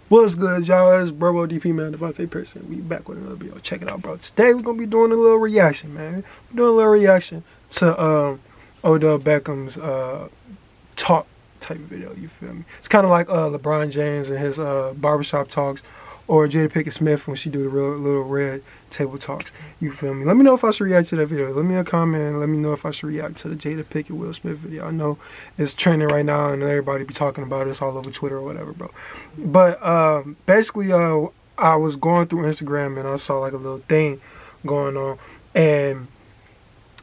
What's good, y'all? It's Burbo DP, man. Devontae Pearson. We back with another video. Check it out, bro. Today we're gonna be doing a little reaction, man. We're doing a little reaction to Odell Beckham's talk type video. You feel me? It's kind of like LeBron James and his barbershop talks, or Jada Pinkett Smith when she do the real little red table talks. You feel me? Let me know if I should react to that video. Let me a comment. Let me know if I should react to the Jada Pinkett Will Smith video. I know it's trending right now and everybody be talking about it. It's all over Twitter or whatever, bro. But basically, I was going through Instagram and I saw like a little thing going on, and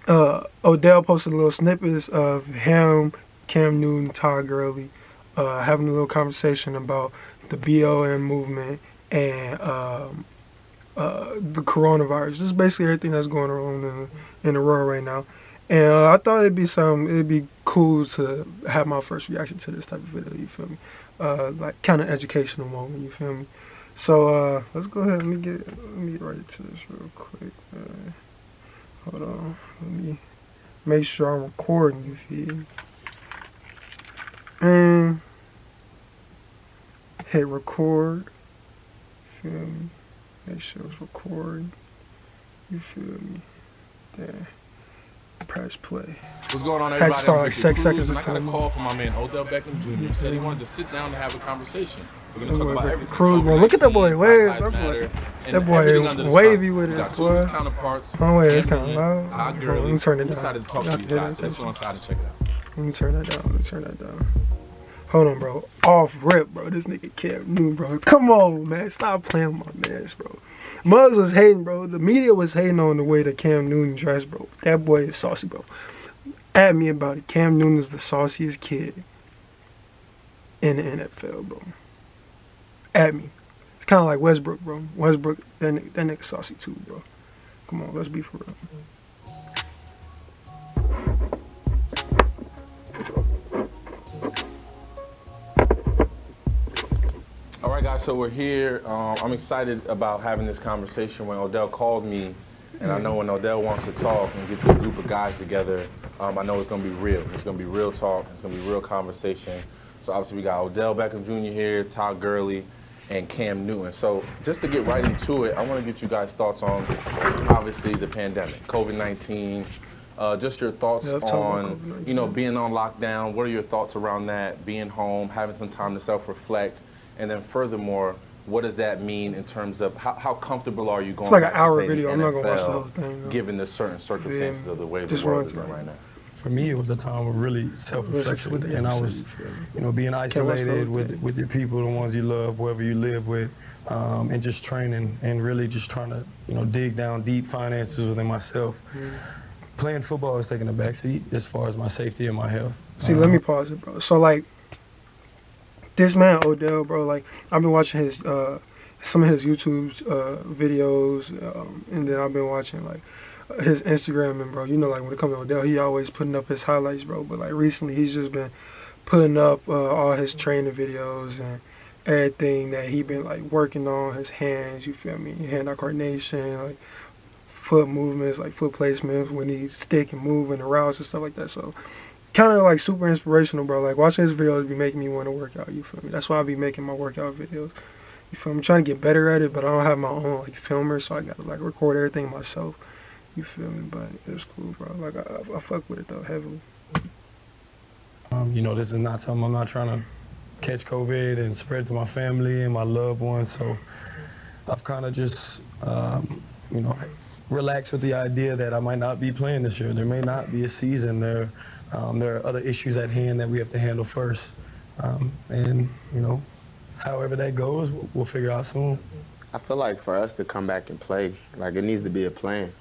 Odell posted little snippets of him, Cam Newton, Todd Gurley, having a little conversation about the BLM movement and the coronavirus. Just basically everything that's going on in the world right now. And I thought it'd be cool to have my first reaction to this type of video. You feel me? Like kind of educational moment. You feel me? So let's go ahead. Let me get right into this real quick. Hold on. Let me make sure I'm recording. You feel me? And hit record. Feel me? Make sure it's recording. You feel me? There. Press play. What's going on, Had everybody? to start I'm like Victor 6 Cruz, seconds and of I got a time. call from my man Odell Beckham Jr. Said he wanted to sit down and have a conversation. We're gonna talk about everything. Cruz, bro. Look at that boy. Wave. That boy wavy with it. Got two of his counterparts. Oh wait, it's kind of loud. Todd Gurley. Let me turn it down. I'm excited to talk to these guys. So let's go inside and check it out. Let me turn that down. Hold on, bro. Off rip, bro. This nigga Cam Newton, bro. Come on, man. Stop playing with my mans, bro. Muggs was hating, bro. The media was hating on the way that Cam Newton dressed, bro. That boy is saucy, bro. At me about it. Cam Newton is the sauciest kid in the NFL, bro. At me. It's kind of like Westbrook, bro. Westbrook, that nigga saucy too, bro. Come on, let's be for real. All right, guys. So we're here. I'm excited about having this conversation. When Odell called me, and I know when Odell wants to talk and get to a group of guys together, I know it's going to be real. It's going to be real talk. It's going to be real conversation. So obviously we got Odell Beckham Jr. here, Todd Gurley, and Cam Newton. So just to get right into it, I want to get you guys' thoughts on, obviously, the pandemic, COVID-19. Just your thoughts on, being on lockdown. What are your thoughts around that? Being home, having some time to self-reflect, and then furthermore, what does that mean in terms of how comfortable are you going back to playing the NFL, I'm not gonna watch the whole thing, given the certain circumstances of the way the world is in right now? For me, it was a time of really self-reflection, and I was, being isolated with your people, the ones you love, whoever you live with, and just training and really just trying to, dig down deep finances within myself. Playing football is taking a backseat as far as my safety and my health. See, let me pause it, bro. So like, this man Odell, bro, like I've been watching his some of his YouTube videos, and then I've been watching like his Instagram, and bro, like when it comes to Odell, he always putting up his highlights, bro. But like recently, he's just been putting up all his training videos and everything that he been like working on, his hands, you feel me, hand-eye coordination, like foot movements, like foot placements when he's stick and move in the routes and stuff like that. So kind of like super inspirational, bro. Like watching his videos be making me want to work out, you feel me? That's why I be making my workout videos. You feel me? I'm trying to get better at it, but I don't have my own like filmer, so I gotta like record everything myself. You feel me? But it's cool, bro. Like I fuck with it though, heavily. This is not something I'm not trying to catch COVID and spread to my family and my loved ones. So I've kind of just, relaxed with the idea that I might not be playing this year. There may not be a season. There are other issues at hand that we have to handle first. However that goes, we'll figure out soon. I feel like for us to come back and play, like it needs to be a plan.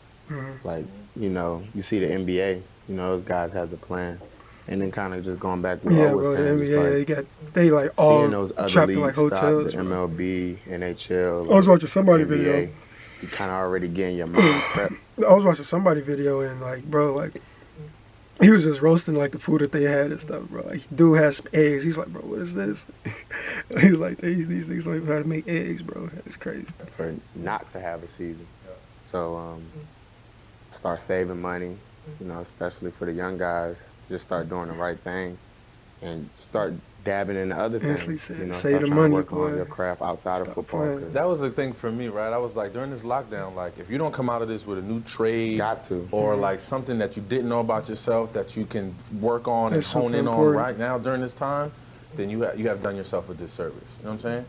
Like, you see the NBA, those guys has a plan. And then kind of just going back to what I was saying, the NBA, they like all seeing those other trapped in leagues like stop, hotels. the MLB, NHL. I was watching somebody NBA, video. You kind of already getting your mind prep. I was watching somebody video and like, bro, like he was just roasting like the food that they had and stuff, bro. Like, dude has some eggs. He's like, bro, what is this? He's like, these niggas don't even know how to make eggs, bro. That's crazy. For not to have a season. So start saving money, especially for the young guys. Just start doing the right thing and start dabbing into other Instantly things. said, You know, save start the trying money, to work boy. on your craft outside of Stop football. playing. 'Cause That was the thing for me, right? I was like, during this lockdown, like, if you don't come out of this with a new trade, Got to. or like something that you didn't know about yourself that you can work on That's and hone super in on important. right now during this time, then you have done yourself a disservice. You know what I'm saying?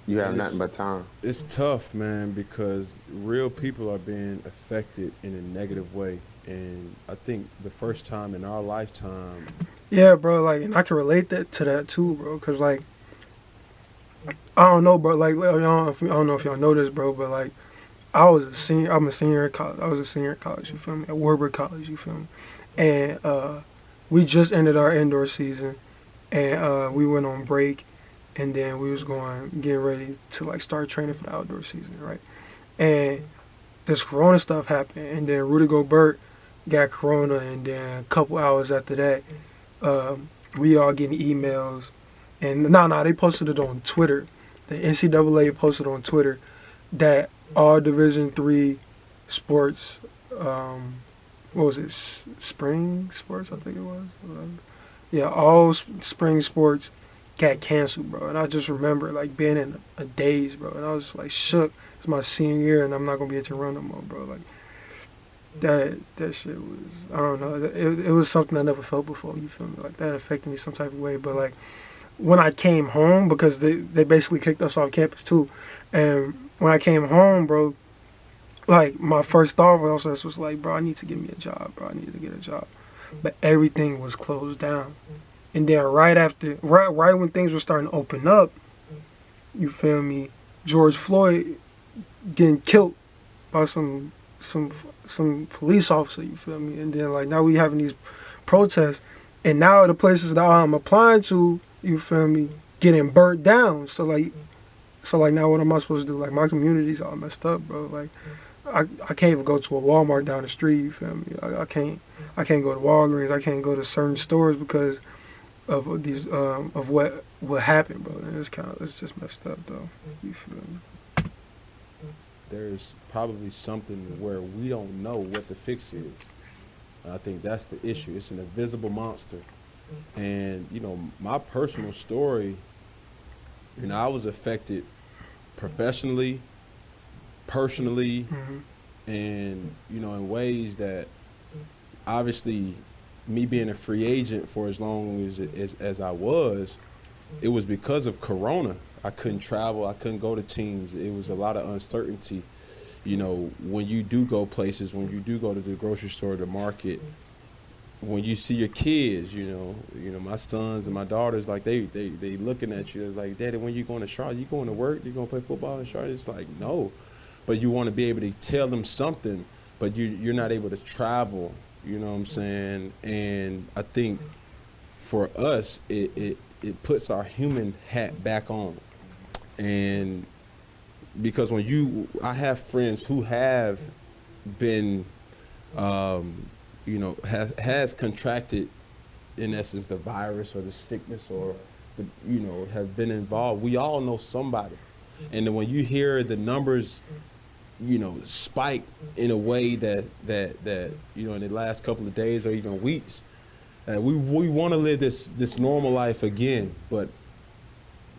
you have nothing but time. It's tough, man, because real people are being affected in a negative way. And I think the first time in our lifetime, Yeah, bro. Like, and I can relate to that too, bro. Cause like, I don't know, bro. Like, I don't know if y'all know this, bro, but like, I'm a senior in college. I was a senior in college. You feel me? At Warburg College. You feel me? And we just ended our indoor season, and we went on break, and then we was getting ready to like start training for the outdoor season, right? And this Corona stuff happened, and then Rudy Gobert got Corona, and then a couple hours after that, we all getting emails, and they posted it on Twitter. The NCAA posted on Twitter that all Division III sports, what was it, spring sports, I think it was. Yeah, all spring sports got canceled, bro. And I just remember like being in a daze, bro, and I was like shook. It's my senior year, and I'm not gonna be able to run no more, bro. Like that shit was, I don't know. It was something I never felt before. You feel me? Like that affected me some type of way. But like when I came home, because they basically kicked us off campus too, and when I came home, bro, like my first thought process was like, bro, I need to get me a job, bro. I need to get a job. But everything was closed down. And then right when things were starting to open up, you feel me, George Floyd getting killed by some police officer, you feel me? And then like now we having these protests, and now the places that I'm applying to, you feel me, getting burnt down. So like now what am I supposed to do? Like my community's all messed up, bro. Like I can't even go to a Walmart down the street, you feel me? I can't go to Walgreens, I can't go to certain stores because of these of what happened, bro. And it's just messed up though. You feel me? there's probably something where we don't know what the fix is. And I think that's the issue. It's an invisible monster. And, you know, my personal story, you know, I was affected professionally, personally, and, you know, in ways that obviously me being a free agent for as long as I was, it was because of Corona. I couldn't travel. I couldn't go to teams. It was a lot of uncertainty. You know, when you do go places, when you do go to the grocery store, the market, when you see your kids, you know, my sons and my daughters, like they looking at you. It's like, Daddy, when you going to Charlotte? You going to work? You going to play football in Charlotte? It's like, no. But you want to be able to tell them something, but you're not able to travel. You know what I'm saying? And I think for us, it puts our human hat back on. And because I have friends who have been, you know, has contracted, in essence, the virus or the sickness or, you know, have been involved. We all know somebody. And then when you hear the numbers, you know, spike in a way that you know, in the last couple of days or even weeks, we want to live this normal life again, but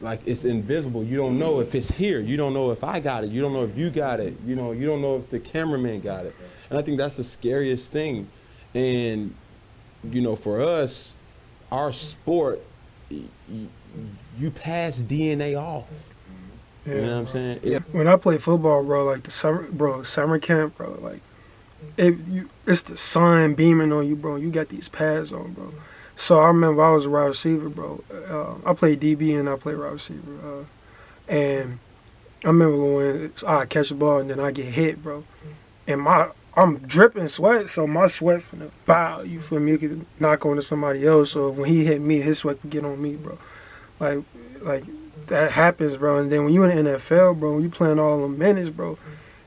like it's invisible. You don't know if it's here. You don't know if I got it. You don't know if you got it. You know, you don't know if the cameraman got it. And I think that's the scariest thing. And, you know, for us, our sport, you pass DNA off. Yeah, you know what I'm saying? When I play football, bro, like summer camp, bro, like it's the sun beaming on you, bro. You got these pads on, bro. So I remember I was a wide receiver, bro. I played DB and I played wide receiver. And I remember when I catch the ball and then I get hit, bro. And I'm dripping sweat, so my sweat finna bow. You feel me? You could knock onto somebody else. So when he hit me, his sweat could get on me, bro. Like that happens, bro. And then when you in the NFL, bro, you playing all the minutes, bro,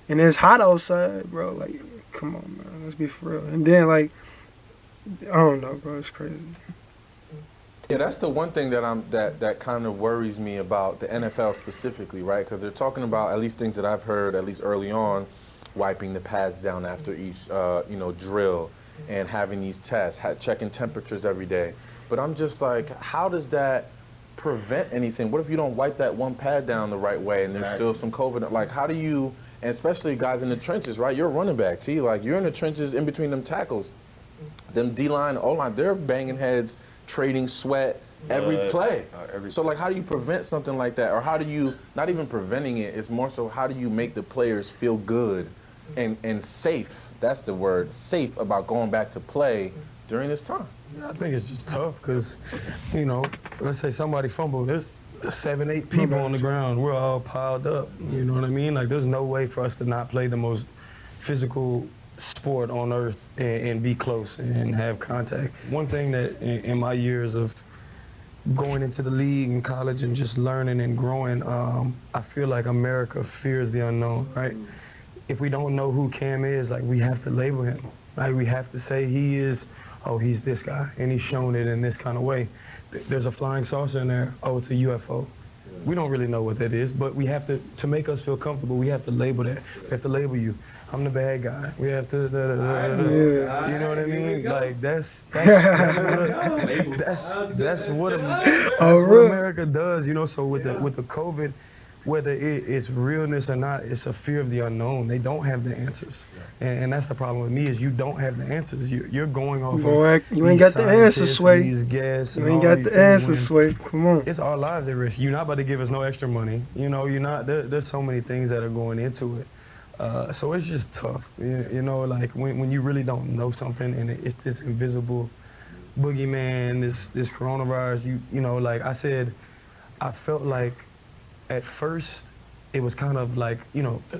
and it's hot outside, bro. Like, come on, man, let's be for real. And then like, I don't know, bro, it's crazy. Yeah, that's the one thing that kind of worries me about the NFL specifically, right? Because they're talking about, at least things that I've heard, at least early on, wiping the pads down after each, you know, drill, and having these tests, checking temperatures every day. But I'm just like, how does that prevent anything? What if you don't wipe that one pad down the right way and there's still some COVID? Like, how do you, and especially guys in the trenches, right? You're a running back, T. Like, you're in the trenches in between them tackles. Them D-line, O-line, they're banging heads, trading sweat every play. So, like, how do you prevent something like that? Or how do you, not even preventing it, it's more so how do you make the players feel good and safe, that's the word, safe about going back to play during this time? I think it's just tough because, you know, let's say somebody fumbled. There's 7, 8 people on the ground. We're all piled up. You know what I mean? Like, there's no way for us to not play the most physical sport on earth and be close and have contact. One thing that in my years of going into the league and college and just learning and growing, I feel like America fears the unknown, right? If we don't know who Cam is, like, we have to label him. Like, we have to say he is, oh, he's this guy, and he's shown it in this kind of way. There's a flying saucer in there, oh, it's a UFO. We don't really know what that is, but we have to make us feel comfortable, we have to label that. We have to label you. I'm the bad guy. We have to, you know what I mean? Like, that's what America does, you know. So with the COVID, whether it's realness or not, it's a fear of the unknown. They don't have the answers, and that's the problem with me is you don't have the answers. You're going off of you ain't got the answers, Sway. These guests you ain't got the answers, Sway. Come on. It's our lives at risk. You're not about to give us no extra money. You know, you're not. There's so many things that are going into it. So it's just tough, you know, like when you really don't know something and it's this invisible boogeyman, this coronavirus, you know, like I said, I felt like at first it was kind of like, you know, I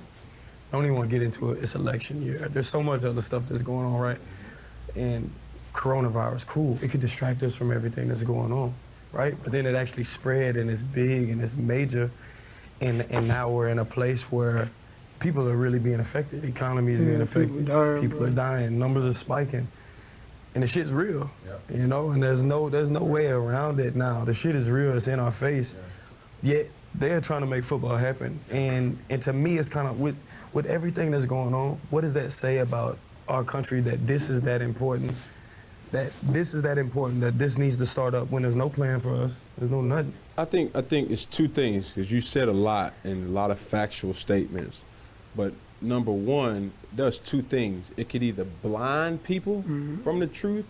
don't even want to get into it, it's election year. There's so much other stuff that's going on, right? And coronavirus, cool, it could distract us from everything that's going on, right? But then it actually spread and it's big and it's major, and now we're in a place where people are really being affected. The economy is being affected. People are dying. Numbers are spiking, and the shit's real. You know, and there's no way around it now. The shit is real. It's in our face. Yet they're trying to make football happen. And to me, it's kind of with everything that's going on. What does that say about our country? That this is that important. That this needs to start up when there's no plan for us. There's no nothing. I think it's two things because you said a lot and a lot of factual statements. But number one, does two things. It could either blind people from the truth,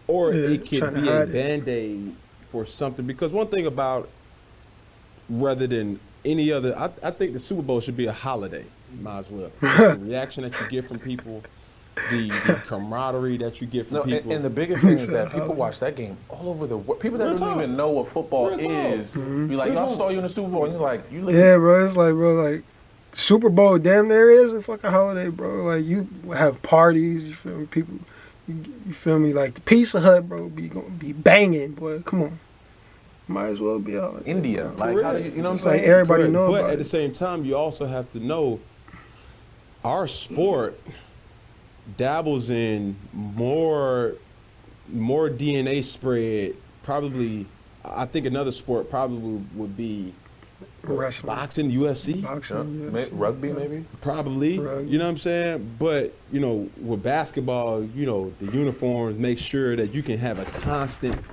or it could be a Band-Aid for something. Because one thing about, rather than any other, I think the Super Bowl should be a holiday. Might as well. The reaction that you get from people, the camaraderie that you get from people. And the biggest thing is that people watch that game all over the world. People that don't even know what football is be like, y'all saw you in the Super Bowl, and you're like, you look. Yeah, bro, it's like, bro, like, Super Bowl damn near is a fucking holiday, bro. Like, you have parties, you feel me? People, you feel me? Like, the Pizza Hut, bro, gonna be banging, boy. Come on. Might as well be all India. Like, how do you know what I'm saying? Like, everybody Correct. know but about at the same time, you also have to know our sport dabbles in more DNA spread. Probably, I think another sport probably would be wrestling. Boxing, UFC. Boxing, yes. Rugby, maybe? Probably. Rugby. You know what I'm saying? But, you know, with basketball, you know, the uniforms make sure that you can have a constant,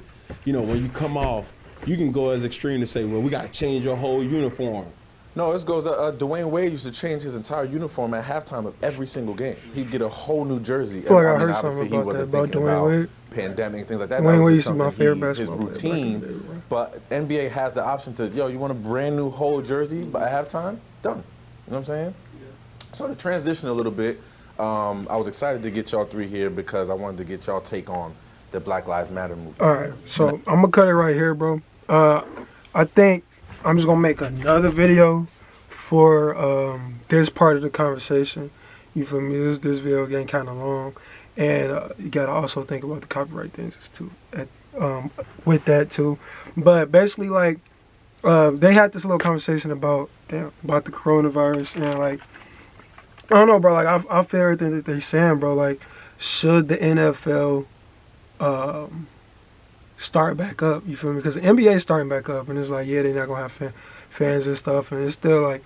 you know, when you come off, you can go as extreme to say, well, we got to change your whole uniform. No, this goes, Dwayne Wade used to change his entire uniform at halftime of every single game. He'd get a whole new jersey. I feel like I heard obviously something he about wasn't that, about thinking Dwayne about Wade. pandemic and things like that. Dwayne That Wade was used just to be my something favorite his basketball player back in the routine. day, bro. But NBA has the option to, yo, you want a brand new whole jersey by halftime? Done. You know what I'm saying? So to transition a little bit, I was excited to get y'all three here because I wanted to get y'all take on the Black Lives Matter movement. All right, so I'm going to cut it right here, bro. I think I'm just going to make another video for this part of the conversation. You feel me? This video getting kind of long. And you got to also think about the copyright things too, with that too. But basically, like, they had this little conversation about the coronavirus. And, like, I don't know, bro. Like, I feel everything that they're saying, bro. Like, should the NFL start back up? You feel me? Because the NBA is starting back up. And it's like, yeah, they're not going to have fans and stuff. And it's still, like,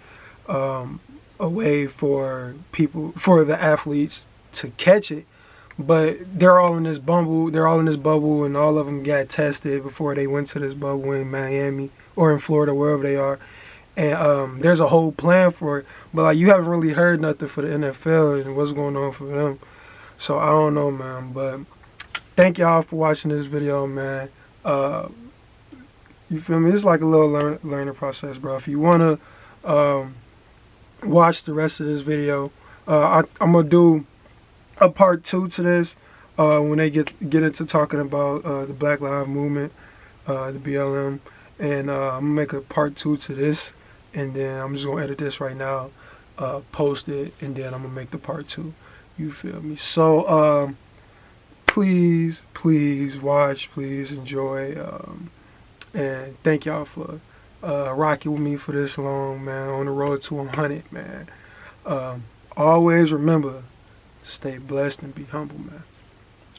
a way for people, for the athletes to catch it. But they're all in this bubble. They're all in this bubble, and all of them got tested before they went to this bubble in Miami or in Florida, wherever they are. And there's a whole plan for it. But like, you haven't really heard nothing for the NFL and what's going on for them. So I don't know, man. But thank y'all for watching this video, man. You feel me? It's like a little learning process, bro. If you wanna watch the rest of this video, I'm gonna do a part 2 to this when they get into talking about the Black Lives Movement, the BLM, and I'm gonna make a part 2 to this, and then I'm just gonna edit this right now, post it, and then I'm gonna make the part 2. You feel me? So please watch, please enjoy, and thank y'all for rocking with me for this long, man. On the road to 100, man. Always remember to stay blessed and be humble, man.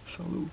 Salute.